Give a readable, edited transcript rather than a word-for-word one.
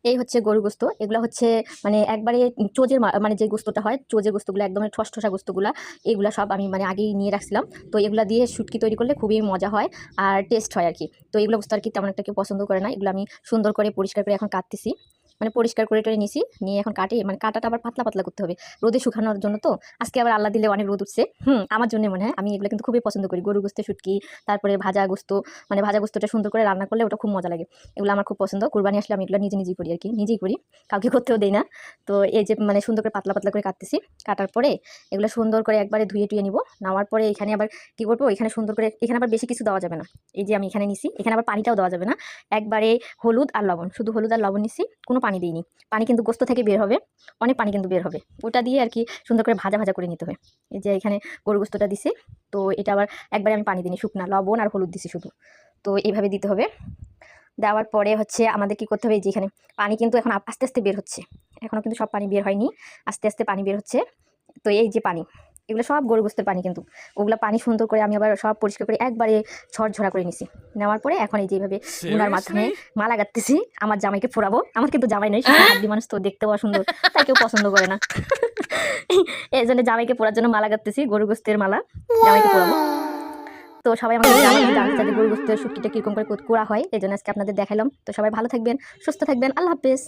এই হচ্ছে গরু গোস্ত। এগুলো হচ্ছে মানে একবারে চোজের মানে যে গোস্তটা হয়, চোজের গোস্তগুলো একদম ঠসঠসা গোস্তগুলা, এগুলা সব আমি মানে আগেই নিয়ে রাখছিলাম। তো এগুলা দিয়ে শুটকি তৈরি করলে খুবই মজা হয় আর টেস্ট হয় আর কি। তো এগুলো গোস্ত আর কি তেমন একটা কেউ পছন্দ করে না। এগুলো আমি সুন্দর করে পরিষ্কার করে এখন কাটতেছি, মানে পরিষ্কার করে টরে নিছি, নিয়ে এখন কাটে, মানে কাটাটা আবার পাতলা পাতলা করতে হবে রোদে শুকানোর জন্য। তো আজকে আবার আল্লাহ দিলে অনেক রোদ উঠছে, আমার জন্য মনে হয়। আমি এগুলো কিন্তু খুবই পছন্দ করি, গরু গোস্তে শুটকি, তারপরে ভাজা গোস্ত, মানে ভাজা গোস্তটা সুন্দর করে রান্না করলে ওটা খুব মজা লাগে। এগুলো আমার খুব পছন্দ। কুরবানি আসলে আমি এগুলো নিজেই করি আর কি, নিজেই করি, কাউকে করতেও দেই না। তো এই যে মানে সুন্দর করে পাতলা পাতলা করে কাটতেছি। কাটার পরে এগুলো সুন্দর করে একবারে ধুয়ে টুয়ে নিব। নেওয়ার পরে এখানে আবার কি করবো, এখানে সুন্দর করে, এখানে আবার বেশি কিছু দেওয়া যাবে না। এই যে আমি এখানে নিছি, এখানে আবার পানিটাও দেওয়া যাবে না। একবারে হলুদ আর লবণ, শুধু হলুদ আর লবণ নিছি, কোনো পানি দিইনি। পানি কিন্তু গোস্ত থেকে বের হবে, অনেক পানি কিন্তু বের হবে। ওটা দিয়ে আর কি সুন্দর করে ভাজা ভাজা করে নিতে হবে। এই যে এখানে গরু গোস্তটা দিছি, তো এটা আবার একবারে আমি পানি দিইনি, শুকনা লবণ আর হলুদ দিছি শুধু। তো এইভাবে দিতে হবে। দেওয়ার পরে হচ্ছে আমাদের কি করতে হবে, যেখানে পানি কিন্তু এখন আস্তে আস্তে বের হচ্ছে, এখনও কিন্তু সব পানি বের হয়নি, আস্তে আস্তে পানি বের হচ্ছে। তো এই যে পানি, এগুলো সব গরু গোস্তের পানি কিন্তু, ওগুলো পানি সুন্দর করে আমি আবার সব পরিষ্কার করে একবারে ঝরঝরা করে নিছি। নেওয়ার পরে এখন এই যেভাবে গুনার মাধ্যমে মালা গাঁথতেছি আমার জামাইকে পরাবো। আমার কিন্তু জামাই নেই, শুধু হাড্ডি মানুষ, তো দেখতেও অসুন্দর, তাই কেউ পছন্দ করে না। এই জন্য জামাইকে পরার জন্য মালা গাঁথতেছি, গরু গোস্তের মালা জামাইকে পরাবো। তো সবাই আমাকে জানাবেন, জানতে চাই যে গরু গোস্তের শুটকিটা কীরকম করে করা হয়, এই জন্য আজকে আপনাদের দেখালাম। তো সবাই ভালো থাকবেন, সুস্থ থাকবেন, আল্লাহ হাফেজ।